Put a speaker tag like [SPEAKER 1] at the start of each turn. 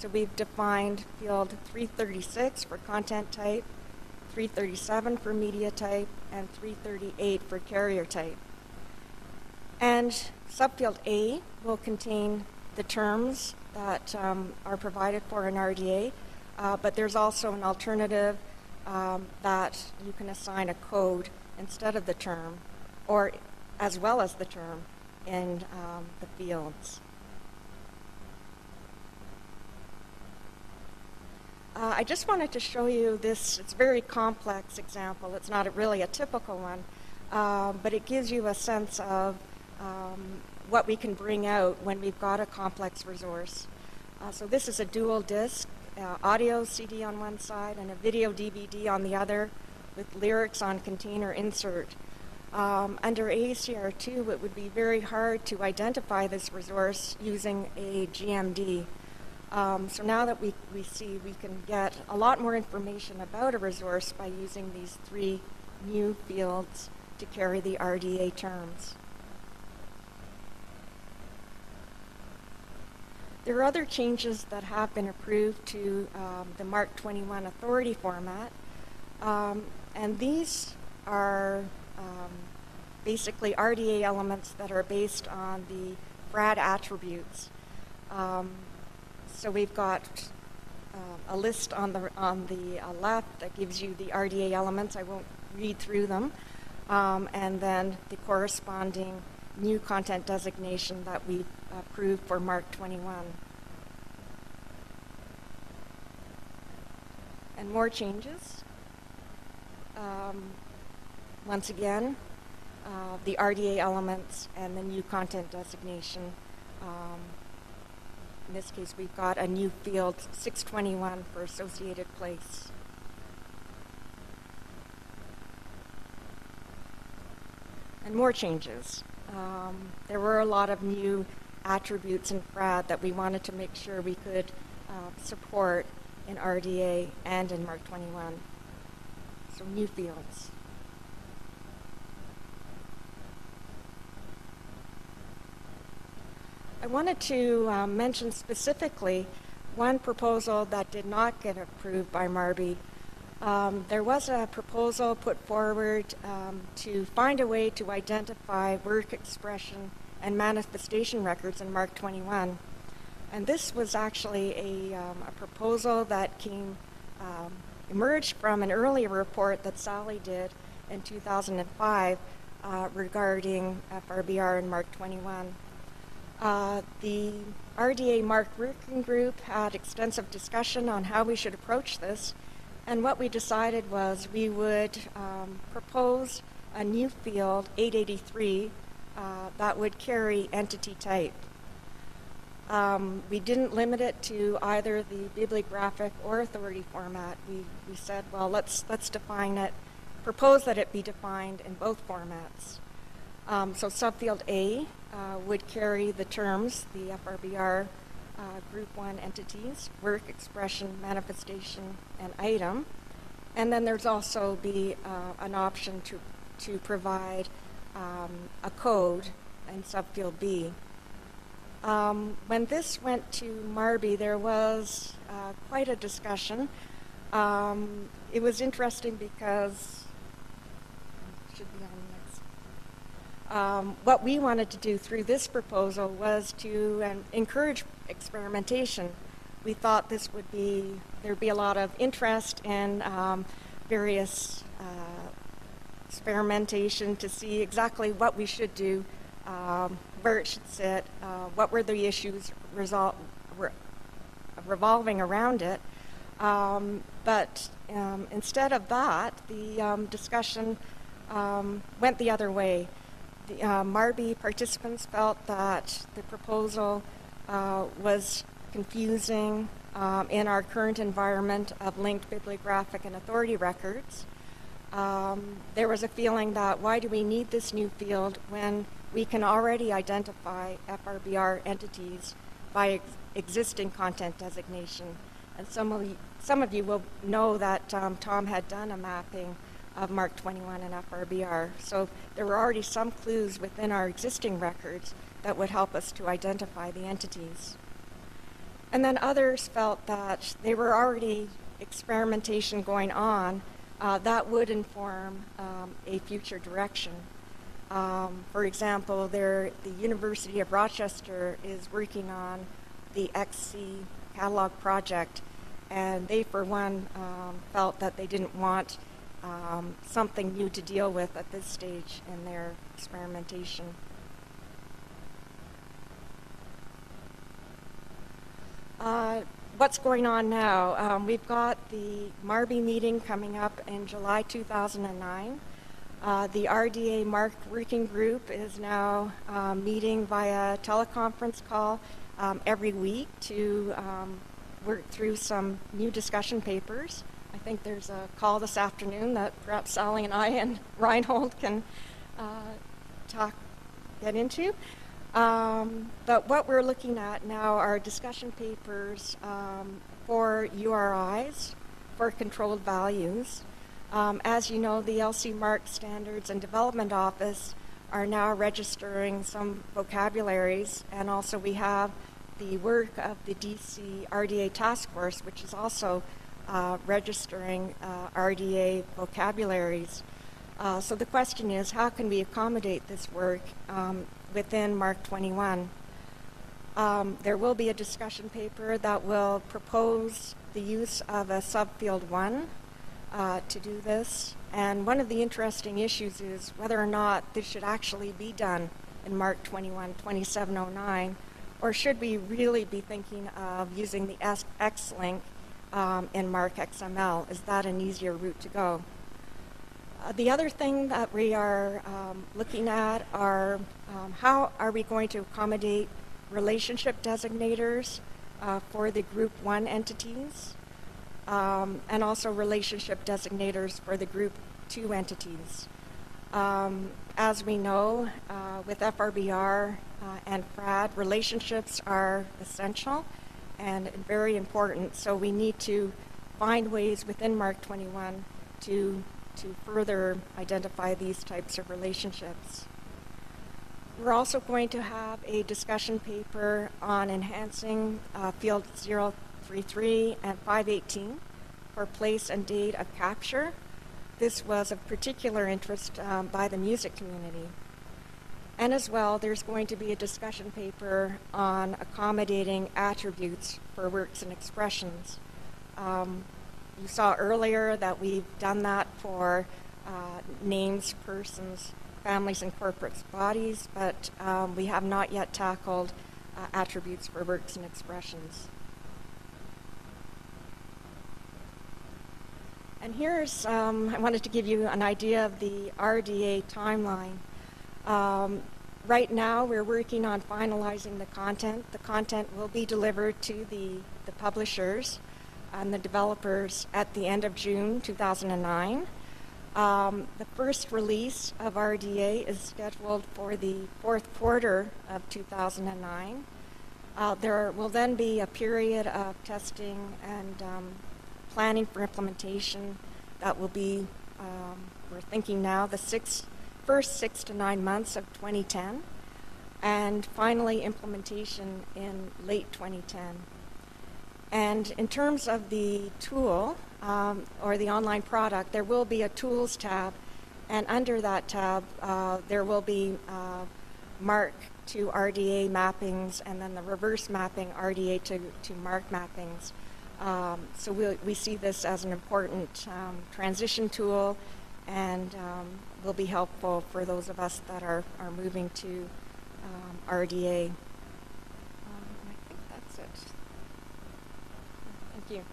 [SPEAKER 1] So we've defined field 336 for content type, 337 for media type, and 338 for carrier type. And subfield A will contain the terms that are provided for in RDA, but there's also an alternative that you can assign a code instead of the term, or as well as the term in the fields. I just wanted to show you this. It's a very complex example. It's not really a typical one, but it gives you a sense of what we can bring out when we've got a complex resource. So this is a dual disc, audio CD on one side and a video DVD on the other with lyrics on container insert. Under ACR2, it would be very hard to identify this resource using a GMD. So now that we see we can get a lot more information about a resource by using these three new fields to carry the RDA terms. There are other changes that have been approved to the MARC-21 authority format, and these are basically RDA elements that are based on the FRAD attributes. So we've got a list on the left that gives you the RDA elements. I won't read through them. And then the corresponding new content designation that we've approved for MARC-21. And more changes. Once again, the RDA elements and the new content designation. In this case, we've got a new field, 621, for associated place. And more changes. There were a lot of new attributes in FRAD that we wanted to make sure we could support in RDA and in MARC-21. So new fields. I wanted to mention specifically one proposal that did not get approved by MARBI. There was a proposal put forward to find a way to identify work expression and manifestation records in MARC-21. And this was actually a proposal that emerged from an earlier report that Sally did in 2005 regarding FRBR and MARC-21. The RDA MARC working group had extensive discussion on how we should approach this, and what we decided was we would propose a new field, 883, that would carry entity type. We didn't limit it to either the bibliographic or authority format. We said, well, let's define it, propose that it be defined in both formats. So subfield A would carry the terms, the FRBR Group 1 entities, work, expression, manifestation, and item. And then there's also be an option to provide a code in subfield B. When this went to MARBI, there was quite a discussion. It was interesting because, should be on next. What we wanted to do through this proposal was to encourage experimentation. We thought there'd be a lot of interest in various experimentation to see exactly what we should do, where it should sit, what were the issues revolving around it. But instead of that, the discussion went the other way. The MARBI participants felt that the proposal was confusing in our current environment of linked bibliographic and authority records. There was a feeling that why do we need this new field when we can already identify FRBR entities by existing content designation? And some of you will know that Tom had done a mapping of MARC-21 and FRBR. So there were already some clues within our existing records that would help us to identify the entities. And then others felt that they were already experimentation going on that would inform a future direction. For example, the University of Rochester is working on the XC catalog project, and they, for one, felt that they didn't want something new to deal with at this stage in their experimentation. What's going on now? We've got the MARBI meeting coming up in July 2009. The RDA MARC working group is now meeting via teleconference call every week to work through some new discussion papers. I think there's a call this afternoon that perhaps Sally and I and Reinhold can get into. But what we're looking at now are discussion papers for URIs, for controlled values. As you know, the LC MARC Standards and Development Office are now registering some vocabularies, and also we have the work of the DC RDA Task Force, which is also registering RDA vocabularies. So the question is, how can we accommodate this work within MARC 21? There will be a discussion paper that will propose the use of a subfield 1 to do this. And one of the interesting issues is whether or not this should actually be done in MARC 21, 2709, or should we really be thinking of using the X-link in MARC XML? Is that an easier route to go? The other thing that we are looking at are how are we going to accommodate relationship designators for the Group 1 entities, and also relationship designators for the Group 2 entities. As we know, with FRBR and FRAD, relationships are essential and very important, so we need to find ways within MARC 21 to further identify these types of relationships. We're also going to have a discussion paper on enhancing field 033 and 518 for place and date of capture. This was of particular interest by the music community. And as well, there's going to be a discussion paper on accommodating attributes for works and expressions. You saw earlier that we've done that for names, persons, families, and corporate bodies, but we have not yet tackled attributes for works and expressions. And here's, I wanted to give you an idea of the RDA timeline. Right now, we're working on finalizing the content. The content will be delivered to the publishers and the developers at the end of June 2009. The first release of RDA is scheduled for the fourth quarter of 2009. There will then be a period of testing and planning for implementation that will be, we're thinking now, the first 6 to 9 months of 2010, and finally implementation in late 2010. And in terms of the tool or the online product, there will be a Tools tab, and under that tab there will be MARC to RDA mappings, and then the reverse mapping RDA to MARC mappings. So we see this as an important transition tool, and will be helpful for those of us that are moving to RDA. I think that's it. Thank you.